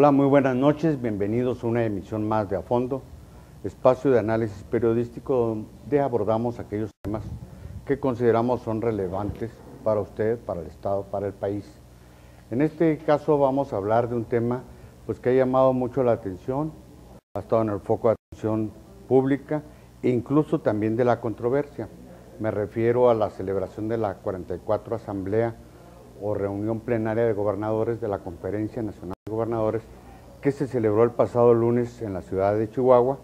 Hola, muy buenas noches, bienvenidos a una emisión más de A Fondo, espacio de análisis periodístico donde abordamos aquellos temas que consideramos son relevantes para usted, para el Estado, para el país. En este caso vamos a hablar de un tema pues, que ha llamado mucho la atención, ha estado en el foco de atención pública e incluso también de la controversia. Me refiero a la celebración de la 44 Asamblea o reunión plenaria de gobernadores de la Conferencia Nacional de Gobernadores que se celebró el pasado lunes en la ciudad de Chihuahua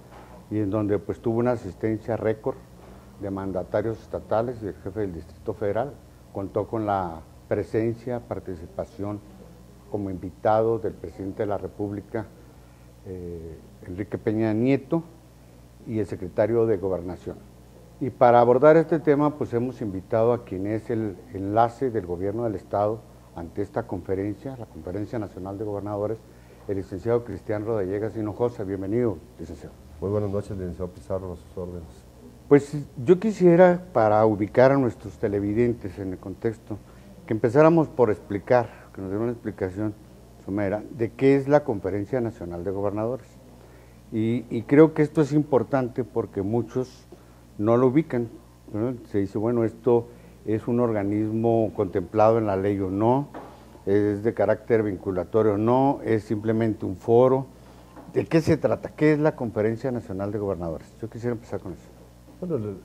y en donde pues tuvo una asistencia récord de mandatarios estatales y el jefe del Distrito Federal. Contó con la presencia, participación como invitado del presidente de la República, Enrique Peña Nieto, y el secretario de Gobernación. Y para abordar este tema, pues hemos invitado a quien es el enlace del gobierno del Estado ante esta conferencia, la Conferencia Nacional de Gobernadores, el licenciado Cristian Rodallegas Hinojosa. Bienvenido, licenciado. Muy buenas noches, licenciado Pizarro, a sus órdenes. Pues yo quisiera, para ubicar a nuestros televidentes en el contexto, que empezáramos por explicar, que nos dé una explicación somera, de qué es la Conferencia Nacional de Gobernadores. Y creo que esto es importante porque muchos no lo ubican, ¿no? Se dice, bueno, esto es un organismo contemplado en la ley o no, es de carácter vinculatorio o no, es simplemente un foro. ¿De qué se trata? ¿Qué es la Conferencia Nacional de Gobernadores? Yo quisiera empezar con eso. Bueno,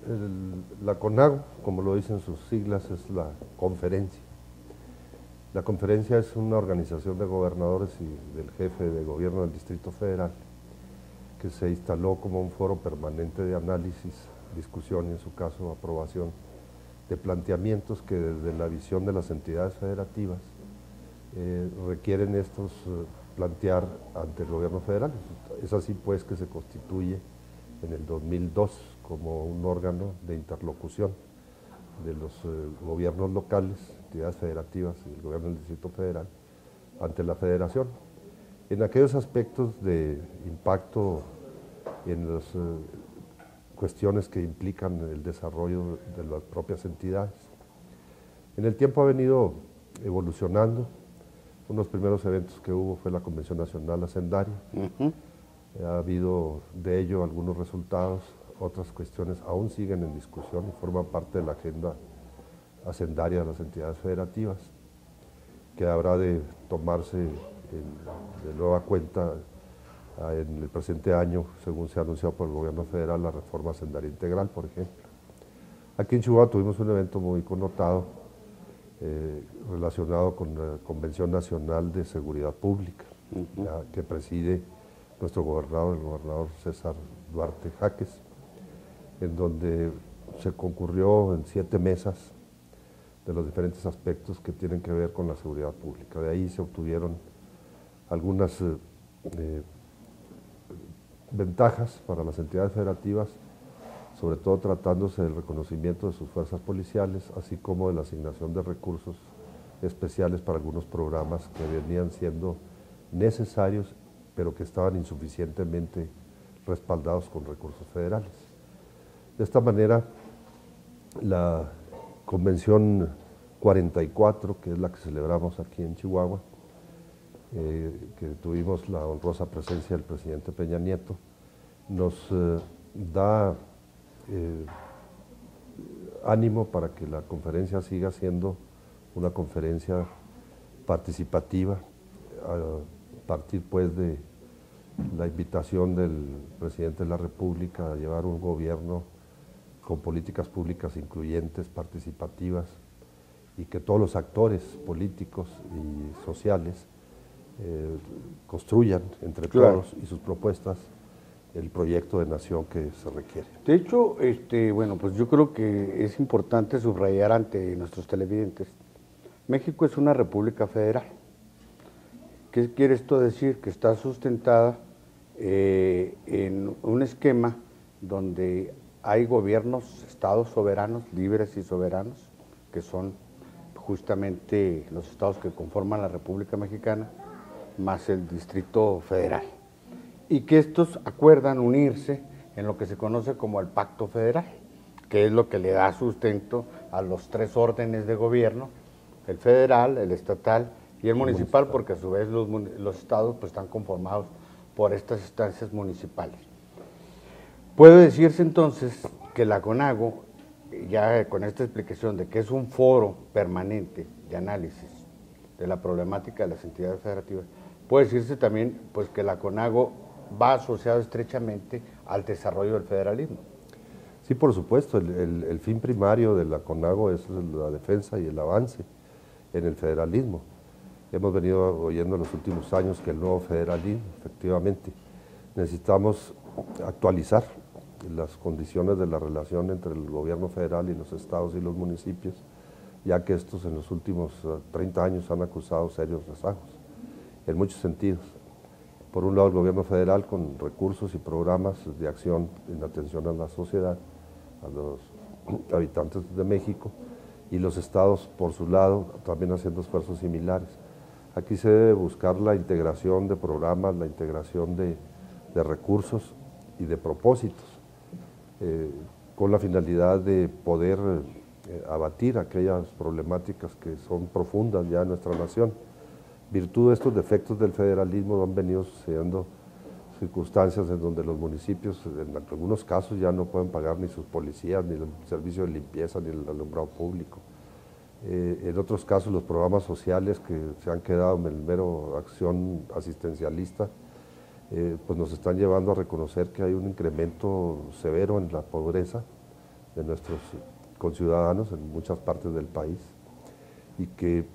la CONAGO, como lo dicen sus siglas, es la conferencia. La conferencia es una organización de gobernadores y del jefe de gobierno del Distrito Federal que se instaló como un foro permanente de análisis, discusión y en su caso aprobación de planteamientos que desde la visión de las entidades federativas requieren estos plantear ante el gobierno federal. Es así pues que se constituye en el 2002 como un órgano de interlocución de los gobiernos locales, entidades federativas y el gobierno del Distrito Federal ante la Federación. En aquellos aspectos de impacto en las cuestiones que implican el desarrollo de las propias entidades. En el tiempo ha venido evolucionando. Uno de los primeros eventos que hubo fue la Convención Nacional Hacendaria. Ha habido de ello algunos resultados, otras cuestiones aún siguen en discusión y forman parte de la agenda hacendaria de las entidades federativas, que habrá de tomarse de nueva cuenta en el presente año, según se ha anunciado por el gobierno federal, la reforma hacendaria integral, por ejemplo. Aquí en Chihuahua tuvimos un evento muy connotado relacionado con la Convención Nacional de Seguridad Pública, que preside nuestro gobernador, el gobernador César Duarte Jaques, en donde se concurrió en 7 mesas de los diferentes aspectos que tienen que ver con la seguridad pública. De ahí se obtuvieron algunas ventajas para las entidades federativas, sobre todo tratándose del reconocimiento de sus fuerzas policiales, así como de la asignación de recursos especiales para algunos programas que venían siendo necesarios, pero que estaban insuficientemente respaldados con recursos federales. De esta manera, la Convención 44, que es la que celebramos aquí en Chihuahua, que tuvimos la honrosa presencia del presidente Peña Nieto, nos da ánimo para que la conferencia siga siendo una conferencia participativa, a partir pues de la invitación del presidente de la República a llevar un gobierno con políticas públicas incluyentes, participativas, y que todos los actores políticos y sociales construyan entre todos y sus propuestas el proyecto de nación que se requiere. De hecho, bueno, pues yo creo que es importante subrayar ante nuestros televidentes, México es una república federal. ¿Qué quiere esto decir? Que está sustentada en un esquema donde hay gobiernos, estados soberanos, libres y soberanos, que son justamente los estados que conforman la República Mexicana, más el Distrito Federal, y que estos acuerdan unirse en lo que se conoce como el Pacto Federal, que es lo que le da sustento a los 3 órdenes de gobierno, el federal, el estatal Y el municipal porque a su vez los estados pues están conformados por estas instancias municipales. Puede decirse entonces que la CONAGO, ya con esta explicación de que es un foro permanente de análisis de la problemática de las entidades federativas, puede decirse también pues que la CONAGO va asociado estrechamente al desarrollo del federalismo. Sí, por supuesto, el fin primario de la CONAGO es la defensa y el avance en el federalismo. Hemos venido oyendo en los últimos años que el nuevo federalismo, efectivamente, necesitamos actualizar las condiciones de la relación entre el gobierno federal y los estados y los municipios, ya que estos en los últimos 30 años han acusado serios rezagos, en muchos sentidos. Por un lado, el gobierno federal con recursos y programas de acción en atención a la sociedad, a los habitantes de México, y los estados, por su lado, también haciendo esfuerzos similares. Aquí se debe buscar la integración de programas, la integración de recursos y de propósitos, con la finalidad de poder abatir aquellas problemáticas que son profundas ya en nuestra nación. Virtud de estos defectos del federalismo han venido sucediendo circunstancias en donde los municipios, en algunos casos, ya no pueden pagar ni sus policías, ni el servicio de limpieza, ni el alumbrado público. En otros casos, los programas sociales que se han quedado en el mero acción asistencialista, pues nos están llevando a reconocer que hay un incremento severo en la pobreza de nuestros conciudadanos en muchas partes del país y que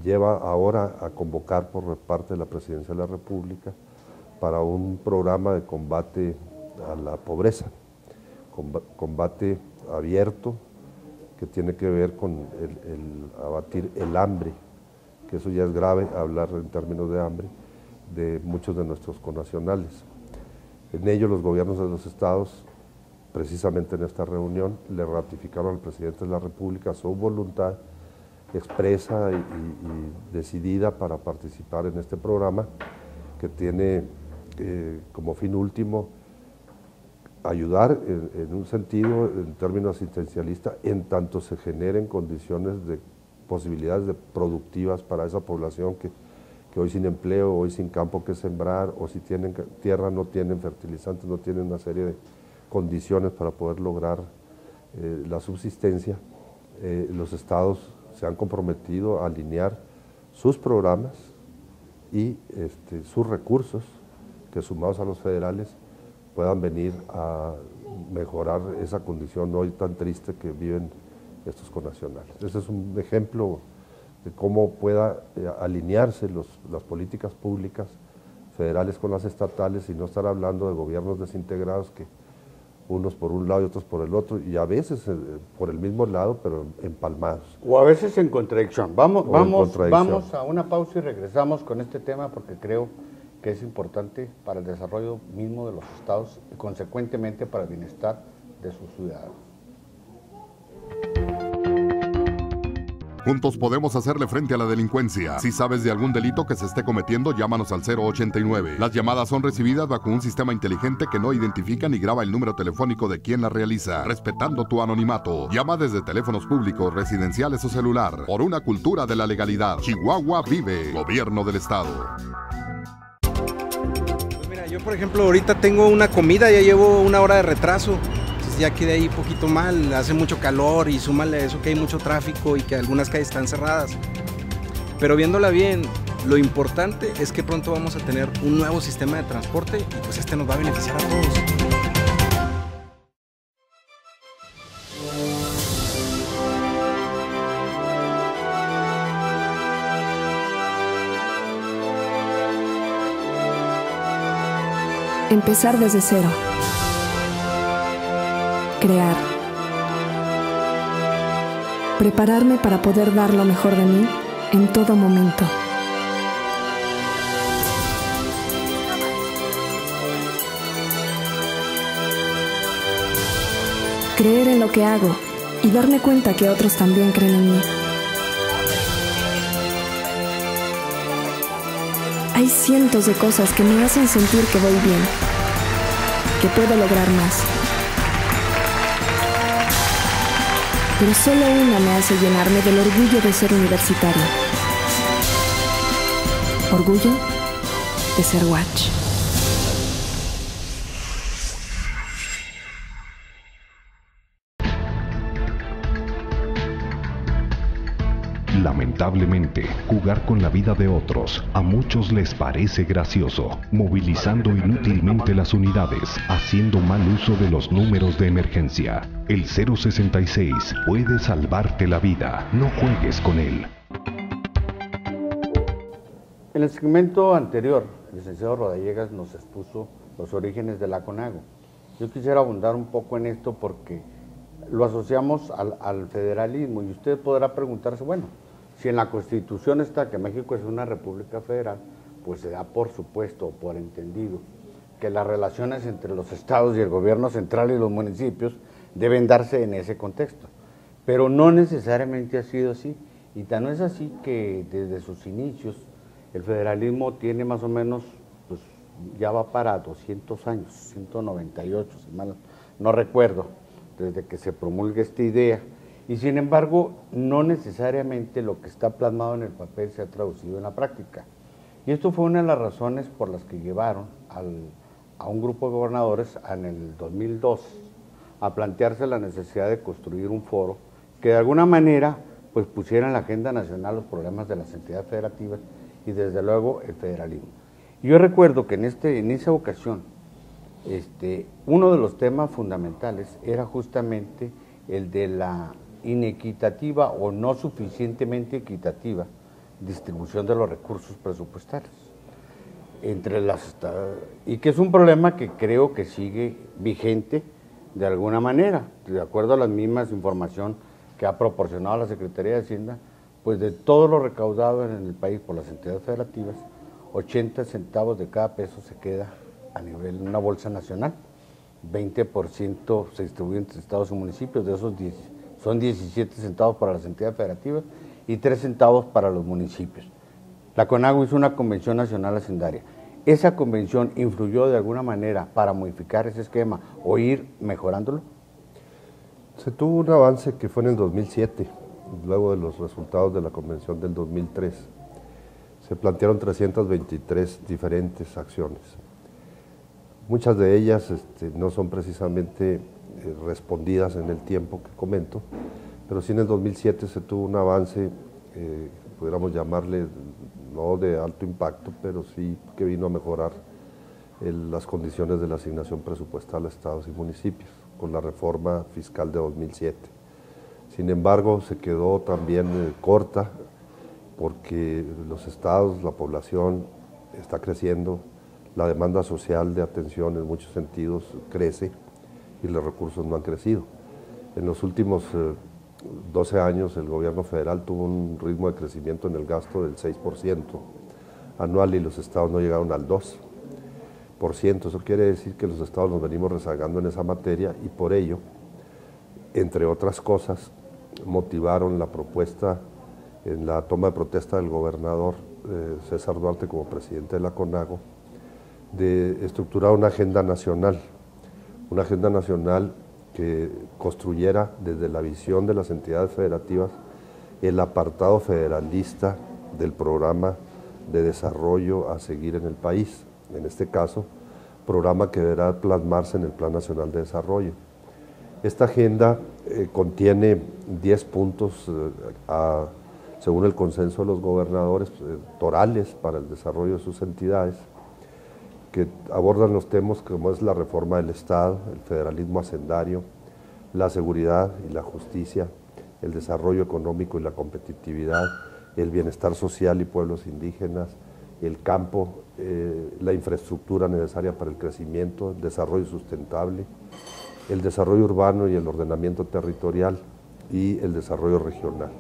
lleva ahora a convocar por parte de la Presidencia de la República para un programa de combate a la pobreza, combate abierto que tiene que ver con el abatir el hambre, que eso ya es grave hablar en términos de hambre, de muchos de nuestros connacionales. En ello los gobiernos de los estados, precisamente en esta reunión, le ratificaron al presidente de la República su voluntad expresa y decidida para participar en este programa que tiene como fin último ayudar en un sentido, en términos asistencialistas, en tanto se generen condiciones de posibilidades productivas para esa población que hoy sin empleo, hoy sin campo que sembrar, o si tienen tierra no tienen fertilizantes, no tienen una serie de condiciones para poder lograr la subsistencia. Los estados se han comprometido a alinear sus programas y sus recursos, que sumados a los federales, puedan venir a mejorar esa condición hoy tan triste que viven estos connacionales. Ese es un ejemplo de cómo pueda alinearse las políticas públicas federales con las estatales y no estar hablando de gobiernos desintegrados que unos por un lado y otros por el otro, y a veces por el mismo lado, pero empalmados. O a veces en contradicción. Vamos a una pausa y regresamos con este tema porque creo que es importante para el desarrollo mismo de los estados y consecuentemente para el bienestar de sus ciudadanos. Juntos podemos hacerle frente a la delincuencia. Si sabes de algún delito que se esté cometiendo, llámanos al 089. Las llamadas son recibidas bajo un sistema inteligente que no identifica ni graba el número telefónico de quien la realiza, respetando tu anonimato. Llama desde teléfonos públicos, residenciales o celular. Por una cultura de la legalidad. Chihuahua vive. Gobierno del Estado. Pues mira, yo por ejemplo ahorita tengo una comida, ya llevo 1 hora de retraso. Ya quedé ahí poquito mal, hace mucho calor y súmale a eso que hay mucho tráfico y que algunas calles están cerradas. Pero viéndola bien, lo importante es que pronto vamos a tener un nuevo sistema de transporte y pues este nos va a beneficiar a todos. Empezar desde cero. Crear. Prepararme para poder dar lo mejor de mí en todo momento. Creer en lo que hago y darme cuenta que otros también creen en mí. Hay cientos de cosas que me hacen sentir que voy bien, que puedo lograr más. Pero solo una me hace llenarme del orgullo de ser universitaria. Orgullo de ser Watch. Lamentablemente, jugar con la vida de otros a muchos les parece gracioso, movilizando inútilmente las unidades, haciendo mal uso de los números de emergencia. El 066 puede salvarte la vida, no juegues con él. En el segmento anterior, el licenciado Rodallegas nos expuso los orígenes de la CONAGO. Yo quisiera abundar un poco en esto porque lo asociamos al federalismo y usted podrá preguntarse, bueno, si en la Constitución está que México es una república federal, pues se da por supuesto, por entendido, que las relaciones entre los estados y el gobierno central y los municipios deben darse en ese contexto. Pero no necesariamente ha sido así, y tan no es así que desde sus inicios el federalismo tiene más o menos, pues ya va para 200 años, 198, si mal no recuerdo, desde que se promulga esta idea. Y sin embargo, no necesariamente lo que está plasmado en el papel se ha traducido en la práctica. Y esto fue una de las razones por las que llevaron a un grupo de gobernadores en el 2002 a plantearse la necesidad de construir un foro que de alguna manera pues pusiera en la agenda nacional los problemas de las entidades federativas y desde luego el federalismo. Y yo recuerdo que en esa ocasión uno de los temas fundamentales era justamente el de la inequitativa o no suficientemente equitativa distribución de los recursos presupuestarios entre y que es un problema que creo que sigue vigente de alguna manera, de acuerdo a las mismas información que ha proporcionado la Secretaría de Hacienda, pues de todo lo recaudado en el país por las entidades federativas, 80 centavos de cada peso se queda a nivel de una bolsa nacional, 20% se distribuye entre estados y municipios, de esos 10 son 17 centavos para las entidades federativas y 3 centavos para los municipios. La CONAGO hizo una convención nacional hacendaria. ¿Esa convención influyó de alguna manera para modificar ese esquema o ir mejorándolo? Se tuvo un avance que fue en el 2007, luego de los resultados de la convención del 2003. Se plantearon 323 diferentes acciones. Muchas de ellas no son precisamente respondidas en el tiempo que comento, pero sí en el 2007 se tuvo un avance, pudiéramos llamarle no de alto impacto, pero sí que vino a mejorar las condiciones de la asignación presupuestal a estados y municipios, con la reforma fiscal de 2007. Sin embargo, se quedó también corta, porque los estados, la población está creciendo, la demanda social de atención en muchos sentidos crece y los recursos no han crecido. En los últimos 12 años el gobierno federal tuvo un ritmo de crecimiento en el gasto del 6% anual y los estados no llegaron al 2%. Eso quiere decir que los estados nos venimos rezagando en esa materia y por ello, entre otras cosas, motivaron la propuesta en la toma de protesta del gobernador César Duarte como presidente de la CONAGO, de estructurar una agenda nacional que construyera desde la visión de las entidades federativas el apartado federalista del programa de desarrollo a seguir en el país, en este caso, programa que deberá plasmarse en el Plan Nacional de Desarrollo. Esta agenda contiene 10 puntos según el consenso de los gobernadores, torales para el desarrollo de sus entidades, que abordan los temas como es la reforma del Estado, el federalismo hacendario, la seguridad y la justicia, el desarrollo económico y la competitividad, el bienestar social y pueblos indígenas, el campo, la infraestructura necesaria para el crecimiento, el desarrollo sustentable, el desarrollo urbano y el ordenamiento territorial y el desarrollo regional.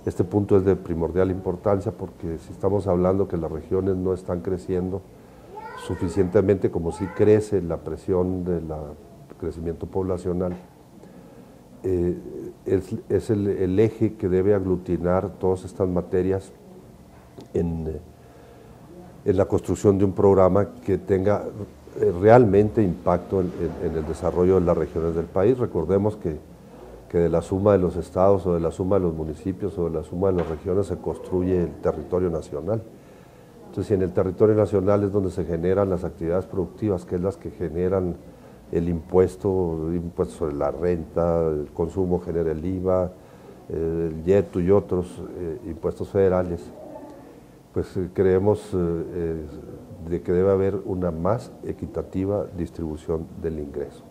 Este punto es de primordial importancia porque si estamos hablando que las regiones no están creciendo suficientemente como si crece la presión del crecimiento poblacional, es el eje que debe aglutinar todas estas materias en la construcción de un programa que tenga realmente impacto en el desarrollo de las regiones del país. Recordemos que de la suma de los estados o de la suma de los municipios o de la suma de las regiones se construye el territorio nacional Entonces, si en el territorio nacional es donde se generan las actividades productivas, que es las que generan el impuesto sobre la renta, el consumo genera el IVA, el YETU y otros impuestos federales, pues creemos de que debe haber una más equitativa distribución del ingreso.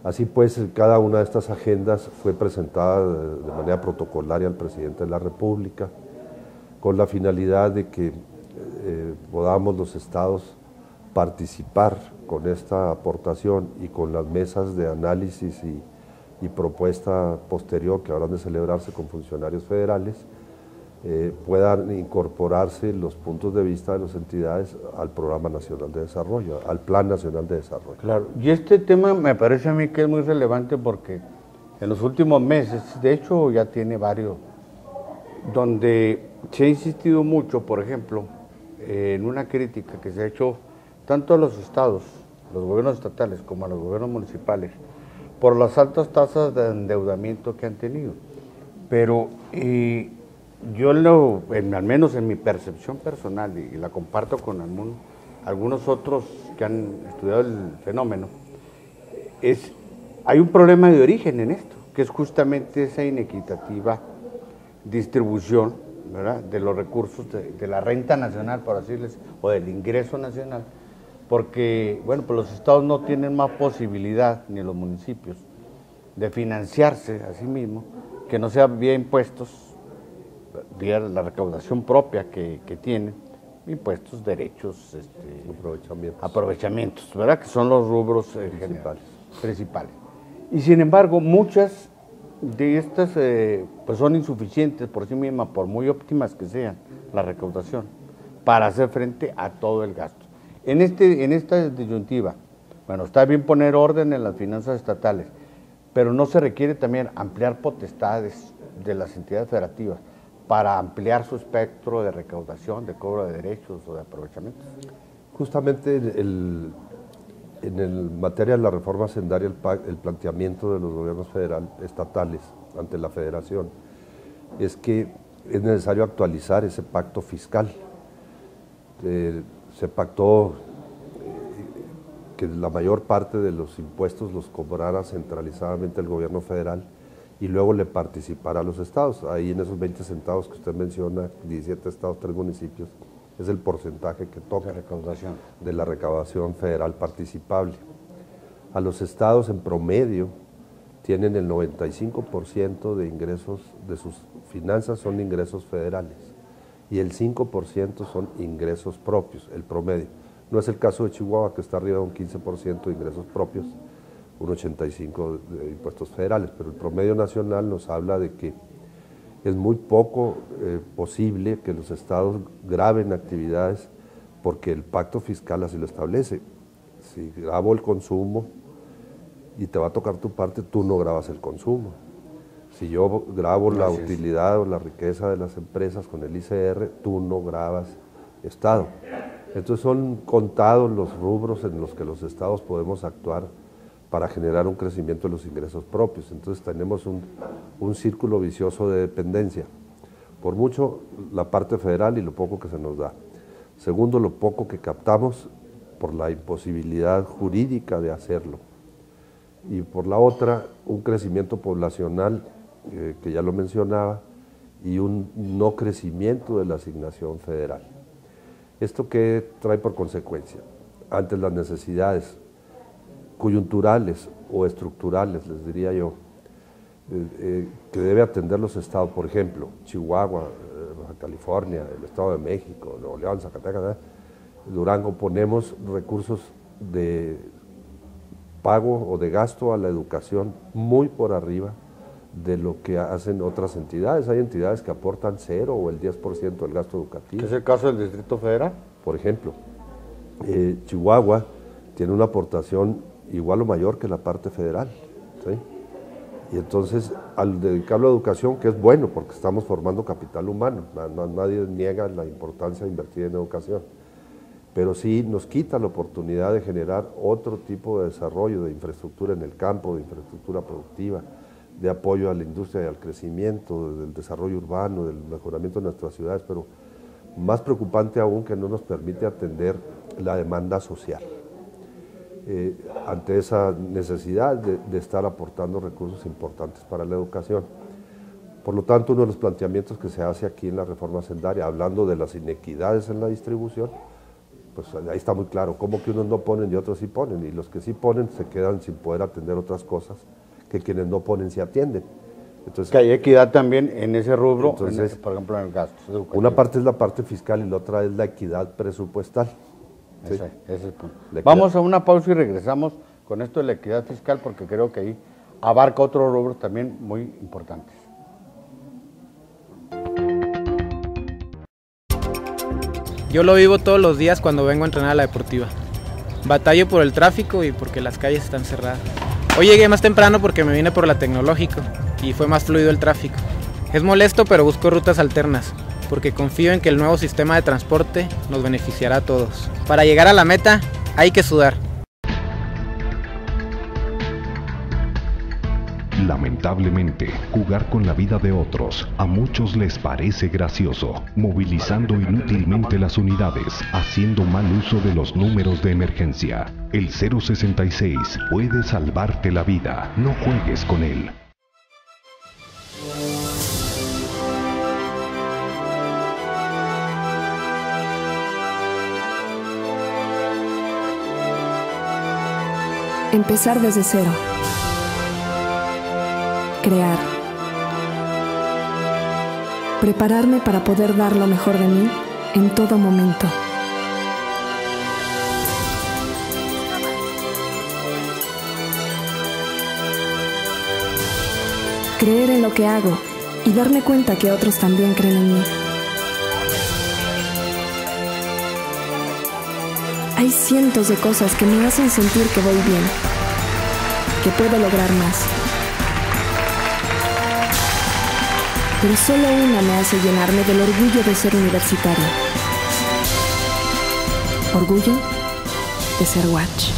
Así pues, cada una de estas agendas fue presentada de manera protocolaria al presidente de la República, con la finalidad de que podamos los estados participar con esta aportación y con las mesas de análisis y propuesta posterior que habrán de celebrarse con funcionarios federales, puedan incorporarse los puntos de vista de las entidades al Programa Nacional de Desarrollo, al Plan Nacional de Desarrollo. Claro, y este tema me parece a mí que es muy relevante porque en los últimos meses, de hecho ya tiene varios, donde se ha insistido mucho, por ejemplo, en una crítica que se ha hecho tanto a los estados, los gobiernos estatales como a los gobiernos municipales, por las altas tasas de endeudamiento que han tenido. Pero yo al menos en mi percepción personal, y la comparto con algunos otros que han estudiado el fenómeno, hay un problema de origen en esto, que es justamente esa inequitativa distribución, ¿verdad?, de los recursos de la renta nacional, por así decirles, o del ingreso nacional, porque, bueno, pues los estados no tienen más posibilidad, ni los municipios, de financiarse a sí mismos, que no sea vía impuestos, vía la recaudación propia que tienen, impuestos, derechos, aprovechamientos, ¿verdad?, que son los rubros principales. Y sin embargo, muchas de estas pues son insuficientes por sí mismas, por muy óptimas que sean la recaudación, para hacer frente a todo el gasto. En esta disyuntiva, bueno, está bien poner orden en las finanzas estatales, pero no se requiere también ampliar potestades de las entidades federativas para ampliar su espectro de recaudación, de cobro de derechos o de aprovechamientos. Justamente en materia de la reforma hacendaria, el planteamiento de los gobiernos estatales ante la federación es que es necesario actualizar ese pacto fiscal. Se pactó que la mayor parte de los impuestos los cobrara centralizadamente el gobierno federal y luego le participara a los estados. Ahí en esos 20 centavos que usted menciona, 17 estados, 3 municipios, es el porcentaje que toca de la recaudación federal participable. A los estados en promedio tienen el 95% de ingresos de sus finanzas son ingresos federales y el 5% son ingresos propios, el promedio. No es el caso de Chihuahua, que está arriba de un 15% de ingresos propios, un 85% de impuestos federales, pero el promedio nacional nos habla de que es muy poco posible que los estados graben actividades porque el pacto fiscal así lo establece. Si grabo el consumo y te va a tocar tu parte, tú no grabas el consumo. Si yo grabo la utilidad o la riqueza de las empresas con el ICR, tú no grabas Estado. Entonces son contados los rubros en los que los estados podemos actuar para generar un crecimiento de los ingresos propios. Entonces tenemos un círculo vicioso de dependencia. Por mucho, la parte federal y lo poco que se nos da. Segundo, lo poco que captamos por la imposibilidad jurídica de hacerlo. Y por la otra, un crecimiento poblacional, que ya lo mencionaba, y un no crecimiento de la asignación federal. ¿Esto qué trae por consecuencia? Ante las necesidades coyunturales o estructurales, les diría yo, que debe atender los estados, por ejemplo, Chihuahua, Baja California, el Estado de México, Nuevo León, Zacatecas, Durango, ponemos recursos de pago o de gasto a la educación muy por arriba de lo que hacen otras entidades. Hay entidades que aportan 0 o el 10% del gasto educativo. ¿Es el caso del Distrito Federal? Por ejemplo, Chihuahua tiene una aportación igual o mayor que la parte federal, ¿sí? Y entonces, al dedicarlo a educación, que es bueno porque estamos formando capital humano, nadie niega la importancia de invertir en educación, pero sí nos quita la oportunidad de generar otro tipo de desarrollo, de infraestructura en el campo, de infraestructura productiva, de apoyo a la industria y al crecimiento, del desarrollo urbano, del mejoramiento de nuestras ciudades, pero Más preocupante aún que no nos permite atender la demanda social. Ante esa necesidad de estar aportando recursos importantes para la educación. Por lo tanto, uno de los planteamientos que se hace aquí en la reforma hacendaria, hablando de las inequidades en la distribución, pues ahí está muy claro, cómo que unos no ponen y otros sí ponen, y los que sí ponen se quedan sin poder atender otras cosas que quienes no ponen sí atienden. Entonces, que hay equidad también en ese rubro, entonces, por ejemplo, en el gasto educativo. Una parte es la parte fiscal y la otra es la equidad presupuestal. ¿Sí? Ese es el punto. Vamos a una pausa y regresamos con esto de la equidad fiscal, porque creo que ahí abarca otros rubros también muy importantes. Yo lo vivo todos los días cuando vengo a entrenar a la deportiva. Batallo por el tráfico y porque las calles están cerradas. Hoy llegué más temprano porque me vine por la Tecnológico y fue más fluido el tráfico. Es molesto, pero busco rutas alternas, porque confío en que el nuevo sistema de transporte nos beneficiará a todos. Para llegar a la meta hay que sudar. Lamentablemente, jugar con la vida de otros a muchos les parece gracioso, movilizando inútilmente las unidades, haciendo mal uso de los números de emergencia. El 066 puede salvarte la vida, no juegues con él. Empezar desde cero. Crear. Prepararme para poder dar lo mejor de mí en todo momento. Creer en lo que hago y darme cuenta que otros también creen en mí. Hay cientos de cosas que me hacen sentir que voy bien, que puedo lograr más. Pero solo una me hace llenarme del orgullo de ser universitaria. Orgullo de ser Watch.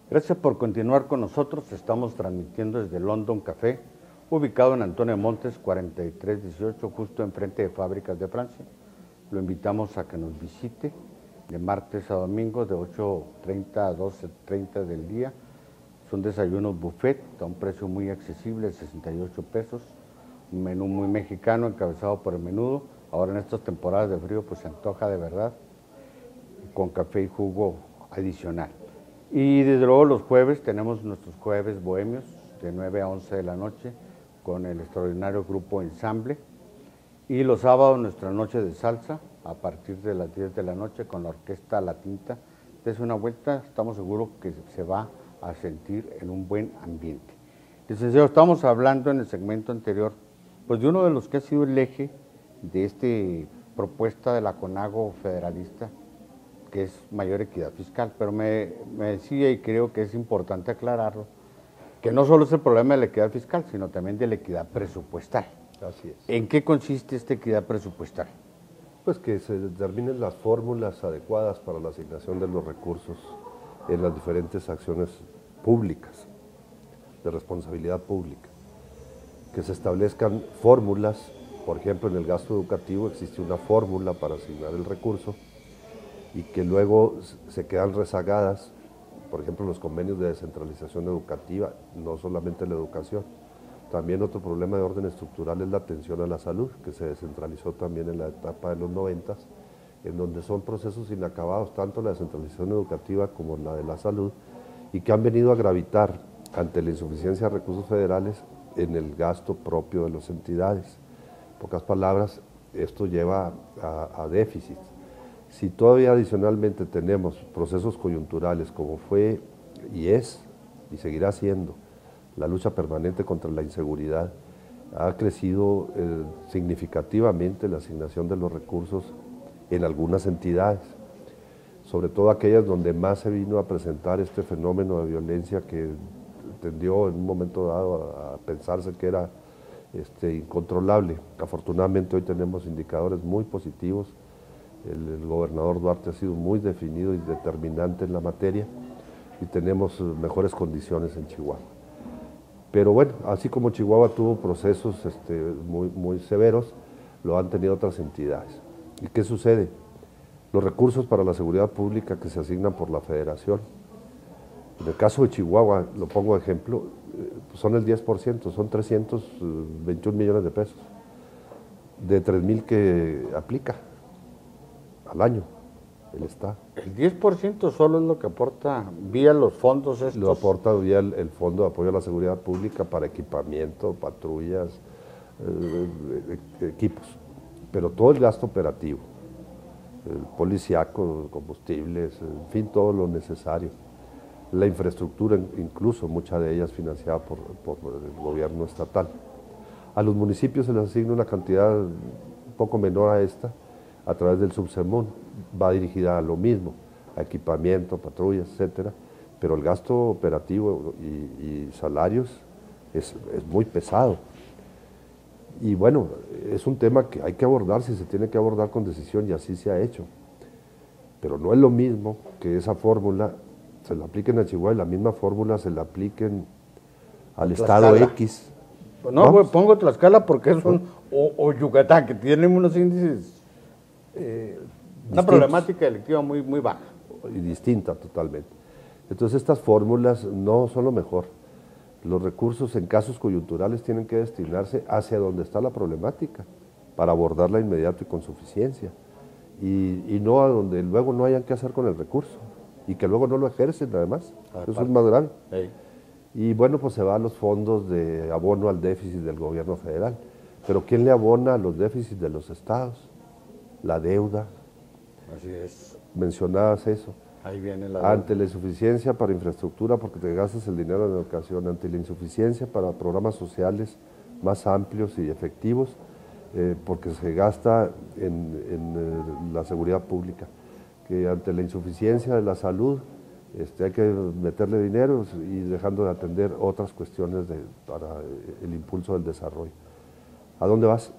Gracias por continuar con nosotros. Estamos transmitiendo desde London Café, ubicado en Antonio Montes 4318, justo enfrente de Fábricas de Francia. Lo invitamos a que nos visite de martes a domingo de 8:30 a 12:30 del día. Son desayunos buffet a un precio muy accesible, 68 pesos. Un menú muy mexicano encabezado por el menudo. Ahora en estas temporadas de frío pues se antoja de verdad, con café y jugo adicional. Y desde luego los jueves tenemos nuestros jueves bohemios de 9 a 11 de la noche con el extraordinario grupo Ensamble. Y los sábados nuestra noche de salsa a partir de las 10 de la noche con la orquesta La Tinta. Dese una vuelta, estamos seguros que se va a sentir en un buen ambiente. Licenciado, estamos hablando en el segmento anterior pues de uno de los que ha sido el eje de esta propuesta de la CONAGO federalista, que es mayor equidad fiscal, pero me decía, y creo que es importante aclararlo, que no solo es el problema de la equidad fiscal, sino también de la equidad presupuestal. Así es. ¿En qué consiste esta equidad presupuestal? Pues que se determinen las fórmulas adecuadas para la asignación de los recursos en las diferentes acciones públicas, de responsabilidad pública. Que se establezcan fórmulas, por ejemplo, en el gasto educativo existe una fórmula para asignar el recurso y que luego se quedan rezagadas, por ejemplo, los convenios de descentralización educativa, no solamente la educación. También otro problema de orden estructural es la atención a la salud, que se descentralizó también en la etapa de los 90, en donde son procesos inacabados, tanto la descentralización educativa como la de la salud, y que han venido a gravitar ante la insuficiencia de recursos federales en el gasto propio de las entidades. En pocas palabras, esto lleva a déficits. Si todavía adicionalmente tenemos procesos coyunturales como fue y es y seguirá siendo la lucha permanente contra la inseguridad, ha crecido significativamente la asignación de los recursos en algunas entidades, sobre todo aquellas donde más se vino a presentar este fenómeno de violencia que tendió en un momento dado a pensarse que era incontrolable. Afortunadamente hoy tenemos indicadores muy positivos. El gobernador Duarte ha sido muy definido y determinante en la materia y tenemos mejores condiciones en Chihuahua. Pero bueno, así como Chihuahua tuvo procesos muy severos, lo han tenido otras entidades. ¿Y qué sucede? Los recursos para la seguridad pública que se asignan por la Federación, en el caso de Chihuahua, lo pongo de ejemplo, son el 10%, son 321 millones de pesos, de 3,000 que aplica al año el Estado. El 10% solo es lo que aporta vía los fondos estos. Lo aporta vía el Fondo de Apoyo a la Seguridad Pública para equipamiento, patrullas, equipos, pero todo el gasto operativo, el policíaco, combustibles, en fin, todo lo necesario. La infraestructura, incluso mucha de ellas financiada por el gobierno estatal. A los municipios se les asigna una cantidad un poco menor a esta, a través del Subsemún, va dirigida a lo mismo, a equipamiento, patrullas, etcétera, pero el gasto operativo y salarios es muy pesado. Y bueno, es un tema que hay que abordar, si se tiene que abordar con decisión, y así se ha hecho. Pero no es lo mismo que esa fórmula se la apliquen a Chihuahua y la misma fórmula se la apliquen al Estado X. No, pues pongo Tlaxcala porque es o Yucatán, que tienen unos índices, una problemática delictiva muy baja. Y distinta totalmente. Entonces estas fórmulas no son lo mejor. Los recursos en casos coyunturales tienen que destinarse hacia donde está la problemática, para abordarla inmediato y con suficiencia. Y no a donde luego no hayan que hacer con el recurso, y que luego no lo ejercen además, eso es más grave. Hey. Y bueno, pues se va a los fondos de abono al déficit del gobierno federal. Pero ¿quién le abona a los déficits de los estados? La deuda. Así es. Mencionabas eso. Ahí viene la deuda. Ante la insuficiencia para infraestructura, porque te gastas el dinero en educación, ante la insuficiencia para programas sociales más amplios y efectivos, porque se gasta en la seguridad pública, que ante la insuficiencia de la salud, hay que meterle dinero y dejando de atender otras cuestiones para el impulso del desarrollo. ¿A dónde vas?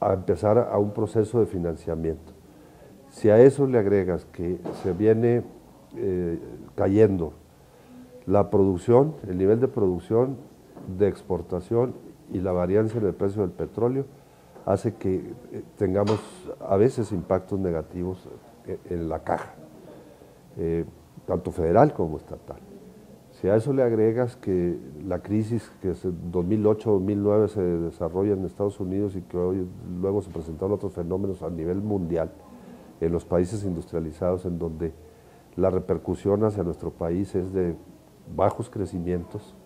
A empezar a un proceso de financiamiento. Si a eso le agregas que se viene cayendo la producción, el nivel de producción, de exportación y la variancia en el precio del petróleo, hace que tengamos a veces impactos negativos en la caja, tanto federal como estatal. Si a eso le agregas que la crisis que en 2008-2009 se desarrolla en Estados Unidos y que hoy luego se presentaron otros fenómenos a nivel mundial, en los países industrializados, en donde la repercusión hacia nuestro país es de bajos crecimientos,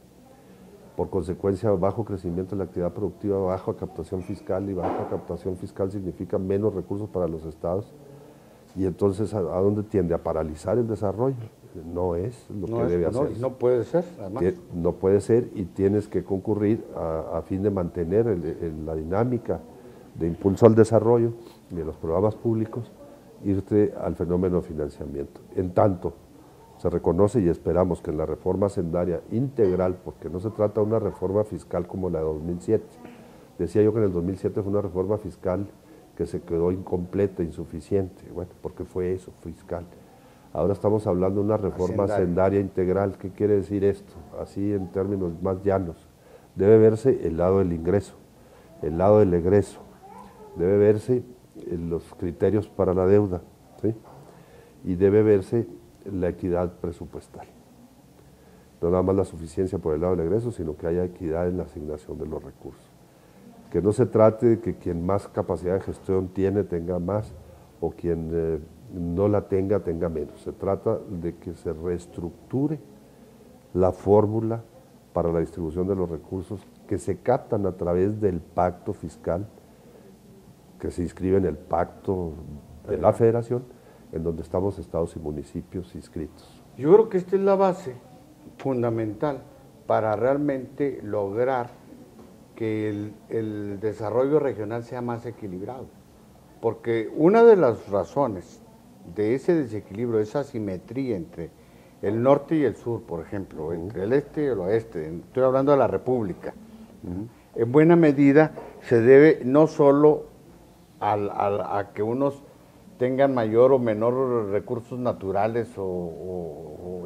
por consecuencia bajo crecimiento de la actividad productiva, baja captación fiscal, y baja captación fiscal significa menos recursos para los estados, y entonces ¿a dónde tiende? A paralizar el desarrollo. No es lo que debe hacer. No puede ser, además. No puede ser, y tienes que concurrir a fin de mantener la dinámica de impulso al desarrollo de los programas públicos, irte al fenómeno de financiamiento. En tanto, se reconoce y esperamos que en la reforma hacendaria integral, porque no se trata de una reforma fiscal como la de 2007, decía yo que en el 2007 fue una reforma fiscal que se quedó incompleta, insuficiente, bueno, porque fue eso, fiscal. Ahora estamos hablando de una reforma hacendaria integral. ¿Qué quiere decir esto? Así en términos más llanos. Debe verse el lado del ingreso, el lado del egreso, debe verse los criterios para la deuda, ¿sí? Y debe verse la equidad presupuestal. No nada más la suficiencia por el lado del egreso, sino que haya equidad en la asignación de los recursos. Que no se trate de que quien más capacidad de gestión tiene tenga más, o quien no la tenga menos. Se trata de que se reestructure la fórmula para la distribución de los recursos que se captan a través del pacto fiscal, que se inscribe en el pacto de la Federación, en donde estamos estados y municipios inscritos. Yo creo que esta es la base fundamental para realmente lograr que el desarrollo regional sea más equilibrado. Porque una de las razones de ese desequilibrio, esa asimetría entre el norte y el sur, por ejemplo, entre el este y el oeste, estoy hablando de la República, en buena medida se debe no solo a que unos tengan mayor o menor recursos naturales o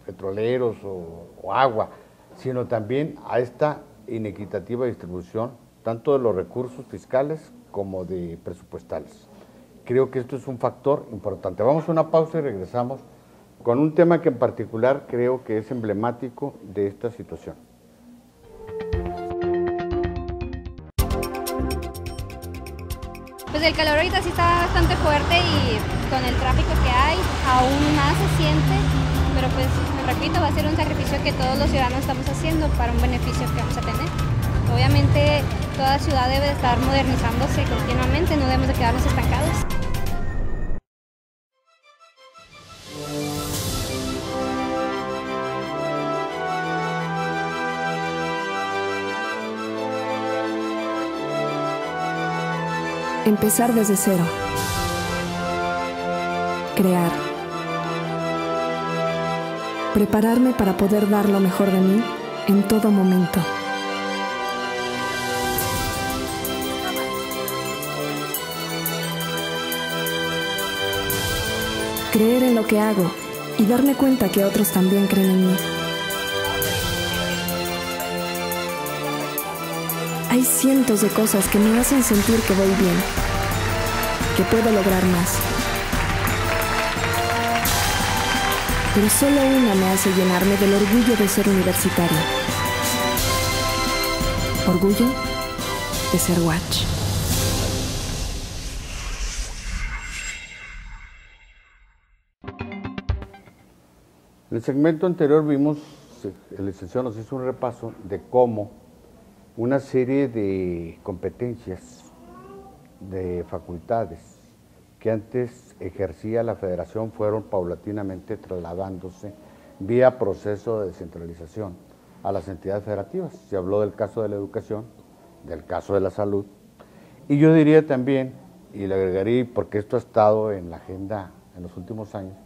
petroleros o agua, sino también a esta inequitativa distribución, tanto de los recursos fiscales como de presupuestales. Creo que esto es un factor importante. Vamos a una pausa y regresamos con un tema que en particular creo que es emblemático de esta situación. Pues el calor ahorita sí está bastante fuerte y con el tráfico que hay aún más se siente, pero pues repito, va a ser un sacrificio que todos los ciudadanos estamos haciendo para un beneficio que vamos a tener. Obviamente toda ciudad debe estar modernizándose continuamente, no debemos de quedarnos estancados. Empezar desde cero. Crear. Prepararme para poder dar lo mejor de mí en todo momento. Creer en lo que hago y darme cuenta que otros también creen en mí. Hay cientos de cosas que me hacen sentir que voy bien, que puedo lograr más. Pero solo una me hace llenarme del orgullo de ser universitaria. Orgullo de ser Watch. En el segmento anterior vimos, el licenciado nos hizo un repaso de cómo una serie de competencias, de facultades que antes ejercía la federación fueron paulatinamente trasladándose vía proceso de descentralización a las entidades federativas. Se habló del caso de la educación, del caso de la salud, y yo diría también, y le agregaría, porque esto ha estado en la agenda en los últimos años,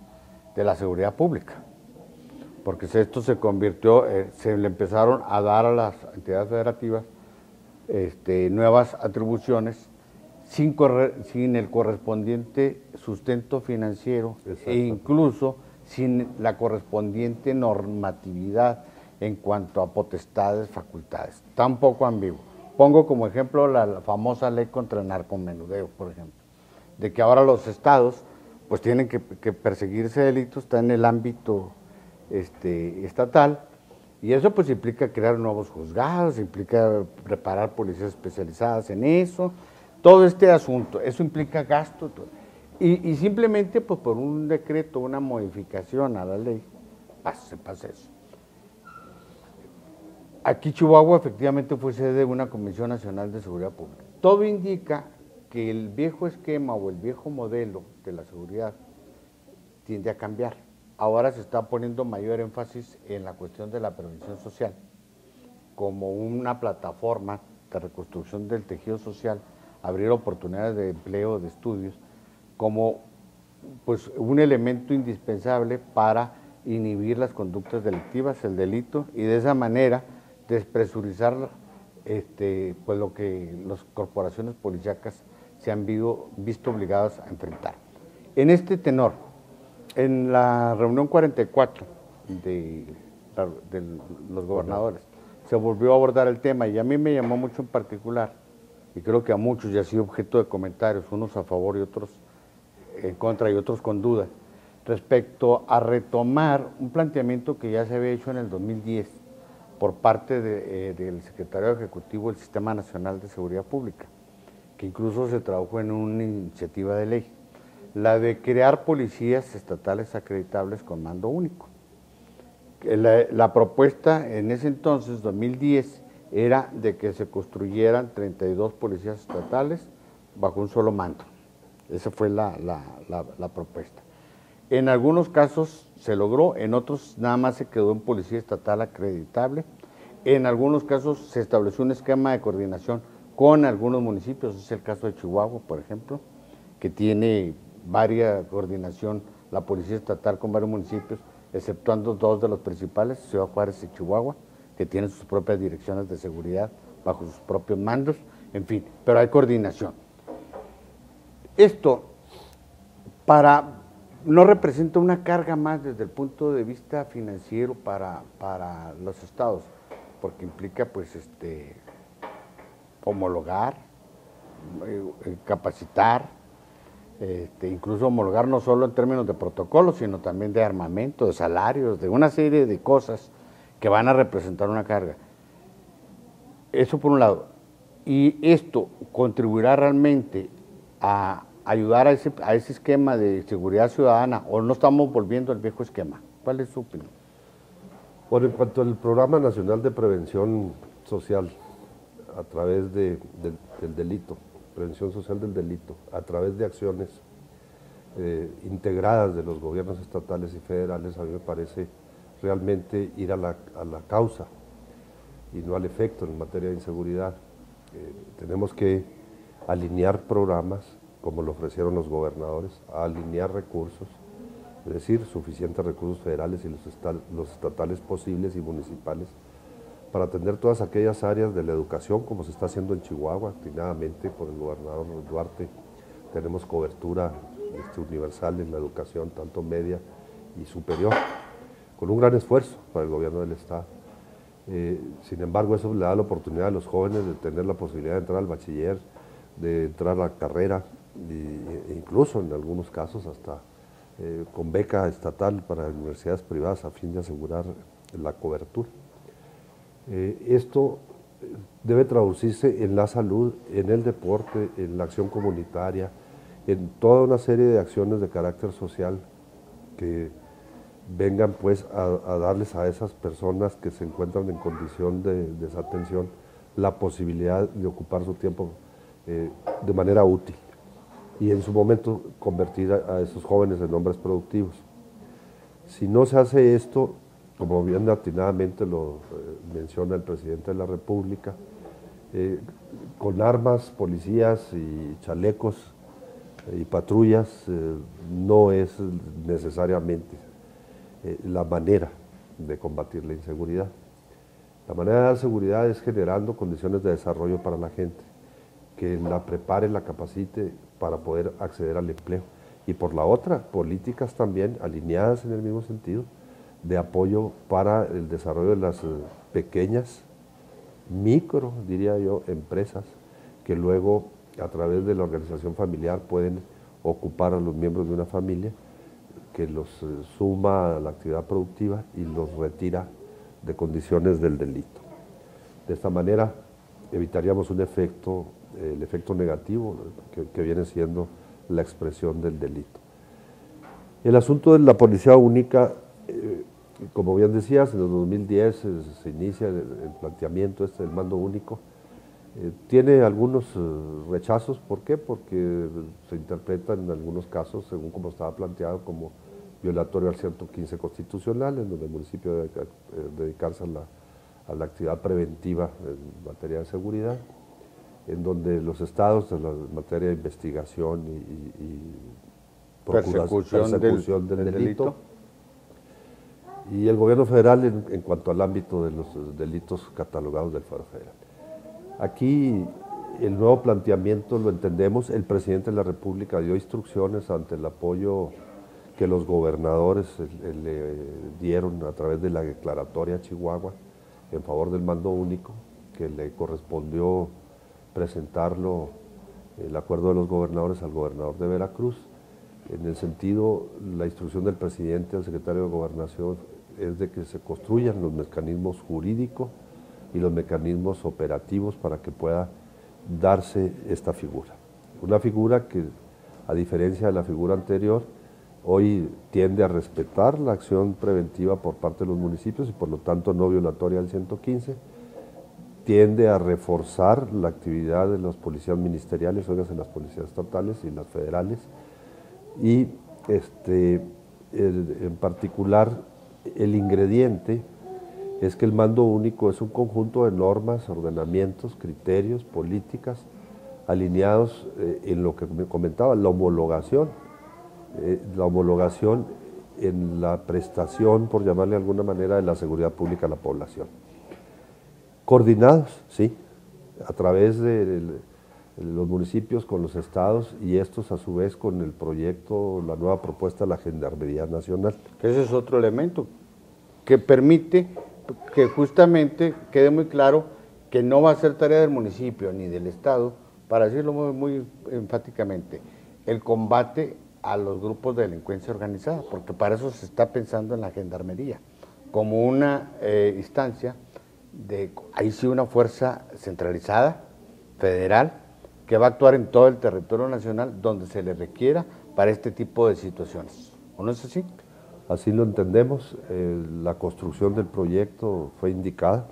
de la seguridad pública, porque esto se convirtió, se le empezaron a dar a las entidades federativas nuevas atribuciones sin el correspondiente sustento financiero e incluso sin la correspondiente normatividad en cuanto a potestades, facultades. Está un poco ambiguo. Pongo como ejemplo la famosa ley contra el narcomenudeo, por ejemplo, de que ahora los estados pues tienen que perseguir ese delito, está en el ámbito estatal, y eso pues implica crear nuevos juzgados, implica preparar policías especializadas en eso, todo este asunto, eso implica gasto, y simplemente pues por un decreto, una modificación a la ley, se pasa eso. Aquí Chihuahua efectivamente fue sede de una Comisión Nacional de Seguridad Pública. Todo indica que el viejo esquema o el viejo modelo de la seguridad tiende a cambiar. Ahora se está poniendo mayor énfasis en la cuestión de la prevención social como una plataforma de reconstrucción del tejido social, abrir oportunidades de empleo, de estudios, como pues un elemento indispensable para inhibir las conductas delictivas, el delito, y de esa manera despresurizar pues lo que las corporaciones policíacas se han visto obligadas a enfrentar. En este tenor, en la reunión 44 de los gobernadores, se volvió a abordar el tema y a mí me llamó mucho en particular, y creo que a muchos ya ha sido objeto de comentarios, unos a favor y otros en contra y otros con dudas, respecto a retomar un planteamiento que ya se había hecho en el 2010 por parte del secretario ejecutivo del Sistema Nacional de Seguridad Pública, que incluso se tradujo en una iniciativa de ley, la de crear policías estatales acreditables con mando único. La propuesta en ese entonces, 2010, era de que se construyeran 32 policías estatales bajo un solo mando. Esa fue la propuesta. En algunos casos se logró, en otros nada más se quedó en policía estatal acreditable. En algunos casos se estableció un esquema de coordinación con algunos municipios, es el caso de Chihuahua, por ejemplo, que tiene varia coordinación la policía estatal con varios municipios, exceptuando dos de los principales, Ciudad Juárez y Chihuahua, que tienen sus propias direcciones de seguridad bajo sus propios mandos, en fin, pero hay coordinación. Esto no representa una carga más desde el punto de vista financiero para los estados, porque implica pues homologar, capacitar, incluso homologar no solo en términos de protocolos, sino también de armamento, de salarios, de una serie de cosas que van a representar una carga. Eso por un lado. Y esto contribuirá realmente a ayudar a ese esquema de seguridad ciudadana, o no estamos volviendo al viejo esquema. ¿Cuál es su opinión? Bueno, en cuanto al Programa Nacional de Prevención Social, a través del delito, prevención social del delito, a través de acciones integradas de los gobiernos estatales y federales, a mí me parece realmente ir a la causa y no al efecto en materia de inseguridad. Tenemos que alinear programas, como lo ofrecieron los gobernadores, a alinear recursos, es decir, suficientes recursos federales y los estatales posibles y municipales, para atender todas aquellas áreas de la educación, como se está haciendo en Chihuahua, atinadamente por el gobernador Duarte. Tenemos cobertura universal en la educación, tanto media y superior, con un gran esfuerzo para el gobierno del Estado. Sin embargo, eso le da la oportunidad a los jóvenes de tener la posibilidad de entrar al bachiller, de entrar a la carrera, e incluso en algunos casos hasta con beca estatal para universidades privadas a fin de asegurar la cobertura. Esto debe traducirse en la salud, en el deporte, en la acción comunitaria, en toda una serie de acciones de carácter social que vengan pues a darles a esas personas que se encuentran en condición de desatención la posibilidad de ocupar su tiempo de manera útil y en su momento convertir a esos jóvenes en hombres productivos. Si no se hace esto, como bien atinadamente lo menciona el presidente de la República, con armas, policías y chalecos y patrullas no es necesariamente la manera de combatir la inseguridad. La manera de dar seguridad es generando condiciones de desarrollo para la gente, que la prepare, la capacite para poder acceder al empleo. Y por la otra, políticas también alineadas en el mismo sentido, de apoyo para el desarrollo de las pequeñas, micro, diría yo, empresas, que luego a través de la organización familiar pueden ocupar a los miembros de una familia, que los suma a la actividad productiva y los retira de condiciones del delito. De esta manera evitaríamos el efecto negativo que viene siendo la expresión del delito. El asunto de la policía única, como bien decías, en el 2010 se inicia el planteamiento del mando único. Tiene algunos rechazos. ¿Por qué? Porque se interpreta en algunos casos, según como estaba planteado, como violatorio al 115 constitucional, en donde el municipio debe dedicarse a la actividad preventiva en materia de seguridad, en donde los estados en la materia de investigación y persecución del delito, y el gobierno federal en cuanto al ámbito de los delitos catalogados del Fuero Federal. Aquí el nuevo planteamiento lo entendemos, el presidente de la República dio instrucciones ante el apoyo que los gobernadores le dieron a través de la declaratoria a Chihuahua en favor del mando único, que le correspondió presentarlo el acuerdo de los gobernadores al gobernador de Veracruz. En el sentido, la instrucción del presidente al secretario de Gobernación es de que se construyan los mecanismos jurídicos y los mecanismos operativos para que pueda darse esta figura. Una figura que, a diferencia de la figura anterior, hoy tiende a respetar la acción preventiva por parte de los municipios y por lo tanto no violatoria al 115, tiende a reforzar la actividad de las policías ministeriales, oigas, en las policías estatales y las federales, y en particular el ingrediente es que el mando único es un conjunto de normas, ordenamientos, criterios, políticas, alineados en lo que me comentaba, la homologación en la prestación, por llamarle de alguna manera, de la seguridad pública a la población. Coordinados, sí, a través de los municipios con los estados y estos a su vez con el proyecto, la nueva propuesta de la Gendarmería Nacional. Ese es otro elemento que permite que justamente quede muy claro que no va a ser tarea del municipio ni del Estado, para decirlo muy enfáticamente, el combate a los grupos de delincuencia organizada, porque para eso se está pensando en la gendarmería, como una instancia de, ahí sí, una fuerza centralizada, federal, que va a actuar en todo el territorio nacional donde se le requiera para este tipo de situaciones. ¿O no es así? Así lo entendemos. La construcción del proyecto fue indicada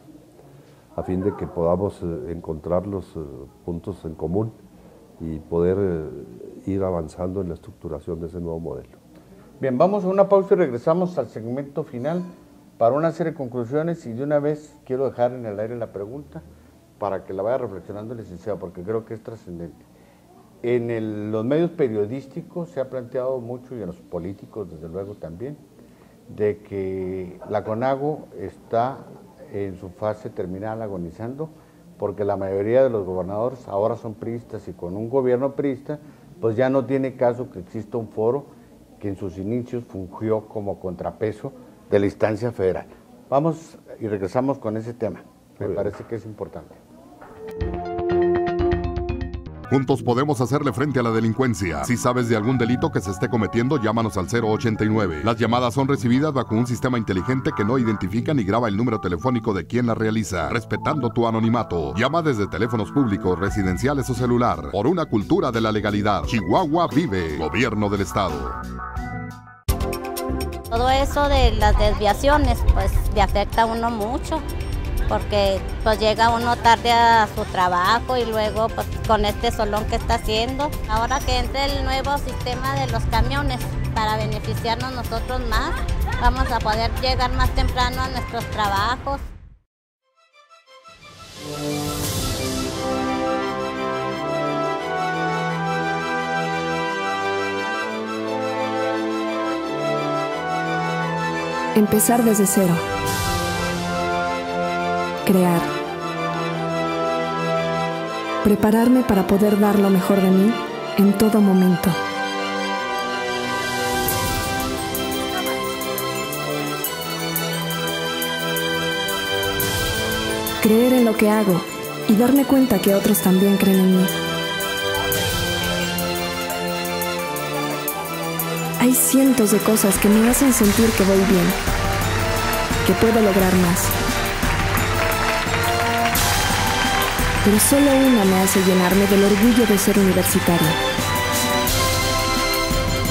a fin de que podamos encontrar los puntos en común y poder ir avanzando en la estructuración de ese nuevo modelo. Bien, vamos a una pausa y regresamos al segmento final para una serie de conclusiones, y de una vez quiero dejar en el aire la pregunta para que la vaya reflexionando el licenciado, porque creo que es trascendente. En los medios periodísticos se ha planteado mucho, y en los políticos desde luego también, de que la CONAGO está en su fase terminal agonizando, porque la mayoría de los gobernadores ahora son priistas, y con un gobierno priista, pues ya no tiene caso que exista un foro que en sus inicios fungió como contrapeso de la instancia federal. Vamos y regresamos con ese tema, me parece que es importante. Juntos podemos hacerle frente a la delincuencia. Si sabes de algún delito que se esté cometiendo, llámanos al 089. Las llamadas son recibidas bajo un sistema inteligente que no identifica ni graba el número telefónico de quien la realiza, respetando tu anonimato. Llama desde teléfonos públicos, residenciales o celular. Por una cultura de la legalidad. Chihuahua vive. Gobierno del Estado. Todo eso de las desviaciones, pues le afecta a uno mucho, porque pues llega uno tarde a su trabajo y luego pues con este solón que está haciendo. Ahora que entre el nuevo sistema de los camiones para beneficiarnos nosotros más, vamos a poder llegar más temprano a nuestros trabajos. Empezar desde cero. Crear. Prepararme para poder dar lo mejor de mí en todo momento. Creer en lo que hago y darme cuenta que otros también creen en mí. Hay cientos de cosas que me hacen sentir que voy bien, que puedo lograr más. Pero solo una me hace llenarme del orgullo de ser universitaria.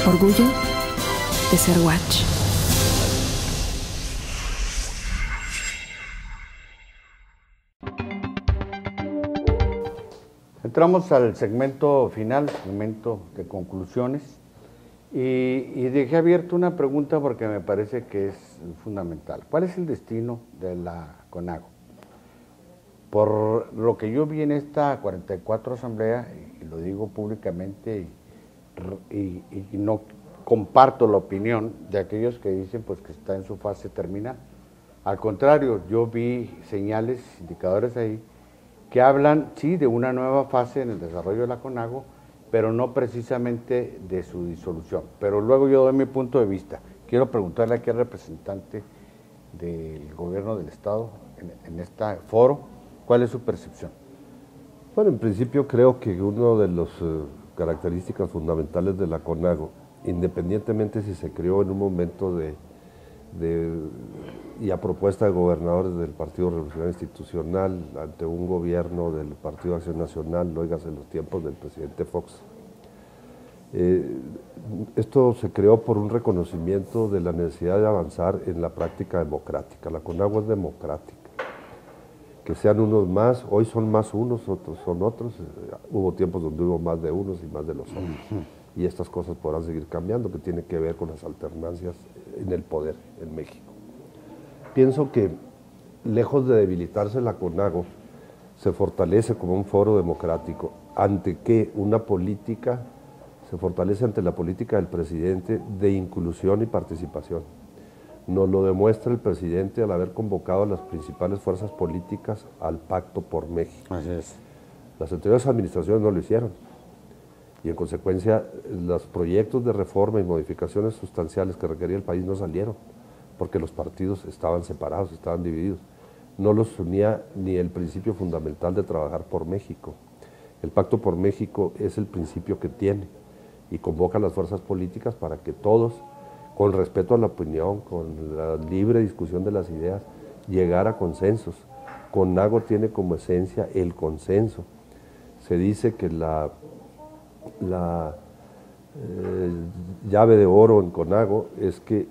Orgullo de ser Watch. Entramos al segmento final, segmento de conclusiones, y dejé abierta una pregunta porque me parece que es fundamental. ¿Cuál es el destino de la CONAGO? Por lo que yo vi en esta 44 asamblea, y lo digo públicamente, y no comparto la opinión de aquellos que dicen pues que está en su fase terminal. Al contrario, yo vi señales, indicadores ahí, que hablan, sí, de una nueva fase en el desarrollo de la CONAGO, pero no precisamente de su disolución. Pero luego yo doy mi punto de vista. Quiero preguntarle aquí al representante del gobierno del Estado en este foro, ¿cuál es su percepción? Bueno, en principio creo que una de las características fundamentales de la CONAGO, independientemente si se creó en un momento y a propuesta de gobernadores del Partido Revolucionario Institucional, ante un gobierno del Partido Acción Nacional, óigase en los tiempos del presidente Fox. Esto se creó por un reconocimiento de la necesidad de avanzar en la práctica democrática. La CONAGO es democrática. Que sean unos más, hoy son más unos, otros son otros. Hubo tiempos donde hubo más de unos y más de los otros. Y estas cosas podrán seguir cambiando, que tiene que ver con las alternancias en el poder en México. Pienso que, lejos de debilitarse la CONAGO, se fortalece como un foro democrático, ante que una política, se fortalece ante la política del presidente de inclusión y participación. Nos lo demuestra el presidente al haber convocado a las principales fuerzas políticas al Pacto por México. Así es. Las anteriores administraciones no lo hicieron. Y en consecuencia, los proyectos de reforma y modificaciones sustanciales que requería el país no salieron, porque los partidos estaban separados, estaban divididos. No los unía ni el principio fundamental de trabajar por México. El Pacto por México es el principio que tiene y convoca a las fuerzas políticas para que todos, con respeto a la opinión, con la libre discusión de las ideas, llegar a consensos. CONAGO tiene como esencia el consenso. Se dice que la llave de oro en CONAGO es que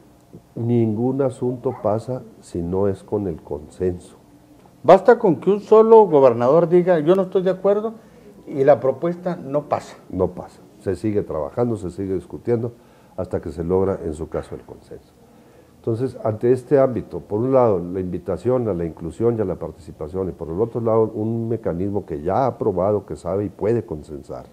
ningún asunto pasa si no es con el consenso. Basta con que un solo gobernador diga yo no estoy de acuerdo y la propuesta no pasa. No pasa, se sigue trabajando, se sigue discutiendo hasta que se logra en su caso el consenso. Entonces, ante este ámbito, por un lado la invitación a la inclusión y a la participación y por el otro lado un mecanismo que ya ha probado, que sabe y puede consensar,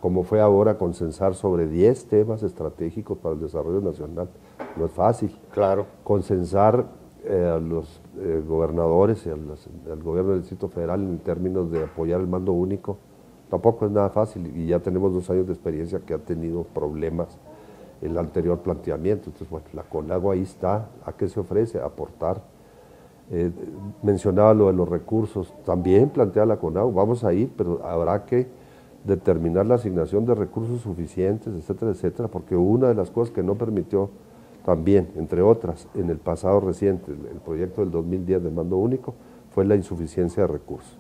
como fue ahora consensar sobre 10 temas estratégicos para el desarrollo nacional. No es fácil. Claro. Consensar a los gobernadores y al gobierno del Distrito Federal en términos de apoyar el mando único, tampoco es nada fácil y ya tenemos 2 años de experiencia que ha tenido problemas el anterior planteamiento. Entonces, bueno, la CONAGO ahí está. ¿A qué se ofrece? Aportar. Mencionaba lo de los recursos, también plantea la CONAGO, vamos a ir, pero habrá que determinar la asignación de recursos suficientes, etcétera, etcétera, porque una de las cosas que no permitió también, entre otras, en el pasado reciente, el proyecto del 2010 de mando único, fue la insuficiencia de recursos.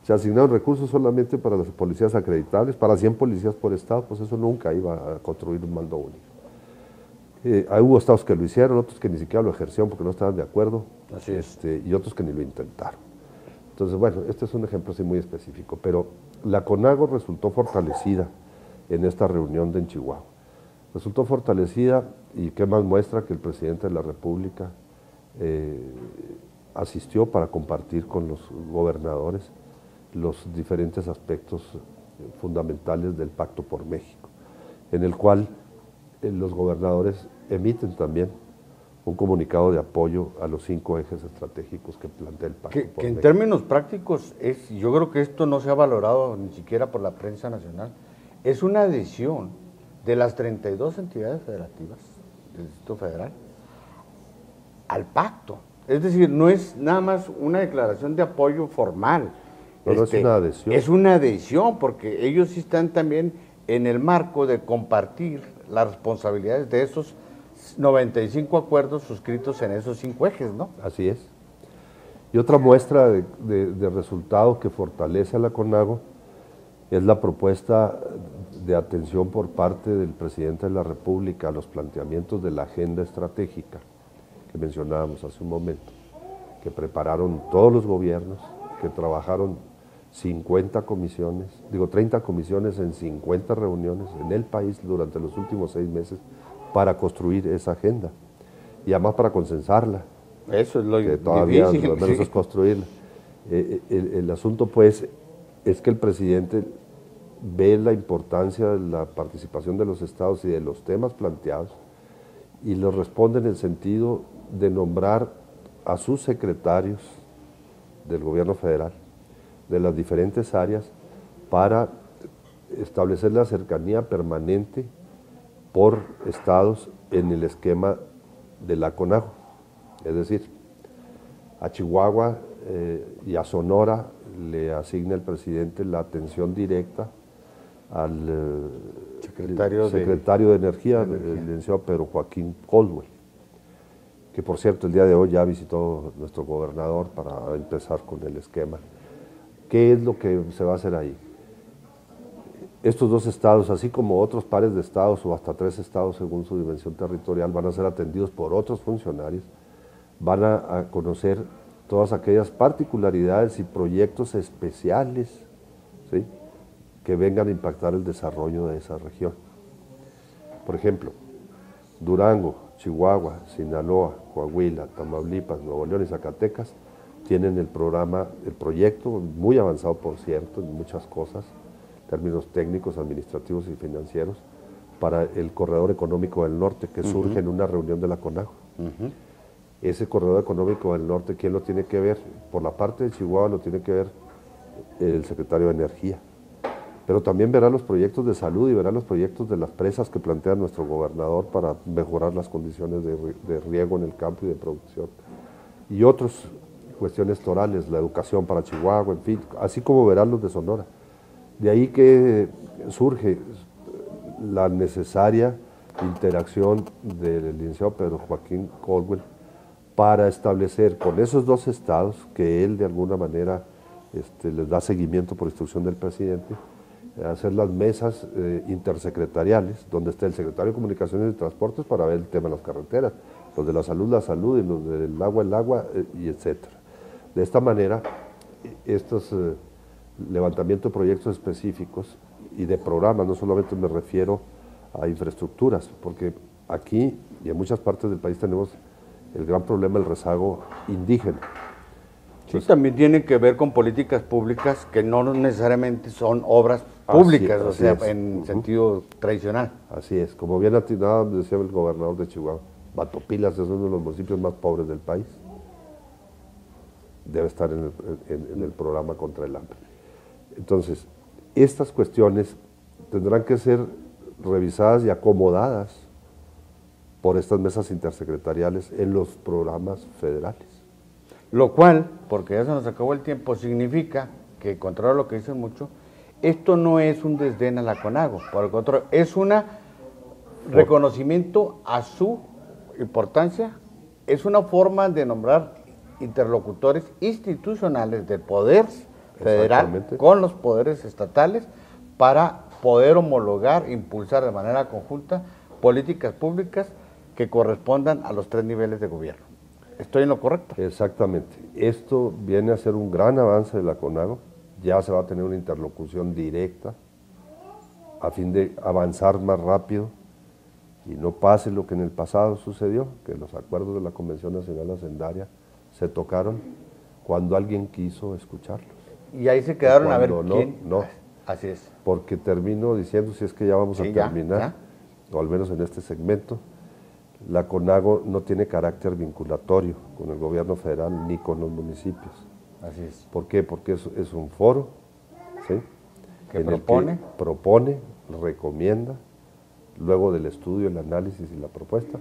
Se asignaron recursos solamente para las policías acreditables, para 100 policías por estado, pues eso nunca iba a construir un mando único. Hubo estados que lo hicieron, otros que ni siquiera lo ejercieron porque no estaban de acuerdo, así es. Y otros que ni lo intentaron. Entonces, bueno, este es un ejemplo así muy específico, pero la CONAGO resultó fortalecida en esta reunión de Chihuahua. Resultó fortalecida y qué más muestra que el presidente de la República asistió para compartir con los gobernadores los diferentes aspectos fundamentales del Pacto por México, en el cual los gobernadores emiten también un comunicado de apoyo a los 5 ejes estratégicos que plantea el Pacto por México. Que en términos prácticos, yo creo que esto no se ha valorado ni siquiera por la prensa nacional, es una adhesión de las 32 entidades federativas del Distrito Federal al pacto. Es decir, no es nada más una declaración de apoyo formal. No, es una adhesión. Es una adhesión porque ellos sí están también en el marco de compartir las responsabilidades de esos 95 acuerdos suscritos en esos 5 ejes, ¿no? Así es. Y otra muestra de resultado que fortalece a la CONAGO es la propuesta de atención por parte del presidente de la República a los planteamientos de la agenda estratégica que mencionábamos hace un momento, que prepararon todos los gobiernos, que trabajaron 30 comisiones en 50 reuniones en el país durante los últimos 6 meses para construir esa agenda y además para consensarla. Eso es lo que todavía difícil. Lo menos es construirla. El asunto pues es que el presidente ve la importancia de la participación de los estados y de los temas planteados y lo responde en el sentido de nombrar a sus secretarios del gobierno federal de las diferentes áreas para establecer la cercanía permanente por estados en el esquema de la CONAGO. Es decir, a Chihuahua y a Sonora le asigna el presidente la atención directa al secretario de Energía, el licenciado Pedro Joaquín Caldwell, que por cierto el día de hoy ya visitó nuestro gobernador para empezar con el esquema. ¿Qué es lo que se va a hacer ahí? Estos 2 estados, así como otros pares de estados o hasta 3 estados según su dimensión territorial, van a ser atendidos por otros funcionarios, van a conocer todas aquellas particularidades y proyectos especiales, ¿sí?, que vengan a impactar el desarrollo de esa región. Por ejemplo, Durango, Chihuahua, Sinaloa, Coahuila, Tamaulipas, Nuevo León y Zacatecas tienen el proyecto muy avanzado, por cierto, en muchas cosas, en términos técnicos, administrativos y financieros, para el Corredor Económico del Norte, que surge en una reunión de la CONAGO. Ese Corredor Económico del Norte, ¿quién lo tiene que ver? Por la parte de Chihuahua lo tiene que ver el secretario de Energía. pero también verá los proyectos de salud y verá los proyectos de las presas que plantea nuestro gobernador para mejorar las condiciones de riego en el campo y de producción. Y otras cuestiones torales, la educación para Chihuahua, en fin, así como verán los de Sonora. De ahí que surge la necesaria interacción del licenciado Pedro Joaquín Caldwell para establecer con esos dos estados, que él de alguna manera les da seguimiento por instrucción del presidente, hacer las mesas intersecretariales, donde esté el secretario de Comunicaciones y Transportes para ver el tema de las carreteras, los de la salud, y los del agua, el agua, y etcétera. De esta manera, estos levantamiento de proyectos específicos y de programas, no solamente me refiero a infraestructuras, porque aquí y en muchas partes del país tenemos el gran problema del rezago indígena. Sí, también tiene que ver con políticas públicas que no necesariamente son obras públicas, así o sea, es. en sentido tradicional. Así es, como bien atinado decía el gobernador de Chihuahua, Batopilas es uno de los municipios más pobres del país. Debe estar en el programa contra el hambre. Entonces, estas cuestiones tendrán que ser revisadas y acomodadas por estas mesas intersecretariales en los programas federales. Lo cual, porque ya se nos acabó el tiempo, significa que, contrario a lo que dicen mucho, esto no es un desdén a la CONAGO, por el contrario, es un reconocimiento a su importancia, es una forma de nombrar interlocutores institucionales del poder federal con los poderes estatales para poder homologar, impulsar de manera conjunta políticas públicas que correspondan a los 3 niveles de gobierno. ¿Estoy en lo correcto? Exactamente. Esto viene a ser un gran avance de la CONAGO, ya se va a tener una interlocución directa a fin de avanzar más rápido y no pase lo que en el pasado sucedió, que los acuerdos de la Convención Nacional Hacendaria se tocaron cuando alguien quiso escucharlos. Y ahí se quedaron a ver quién. No. Así es. Porque termino diciendo, si es que ya vamos a terminar, o al menos en este segmento, la CONAGO no tiene carácter vinculatorio con el gobierno federal ni con los municipios. Así es. ¿Por qué? Porque es un foro, ¿sí? que propone, recomienda, luego del estudio, el análisis y la propuesta,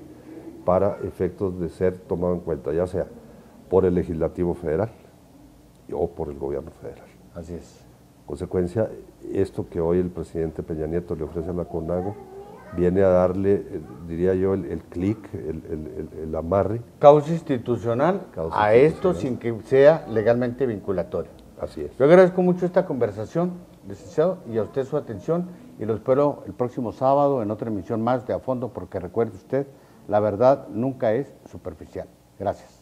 para efectos de ser tomado en cuenta, ya sea por el legislativo federal o por el gobierno federal. Así es. Consecuencia, esto que hoy el presidente Peña Nieto le ofrece a la CONAGO viene a darle, diría yo, el clic, el amarre. Causa institucional a esto sin que sea legalmente vinculatorio. Así es. Yo agradezco mucho esta conversación, licenciado, y a usted su atención, y lo espero el próximo sábado en otra emisión más de A Fondo, porque recuerde usted, la verdad nunca es superficial. Gracias.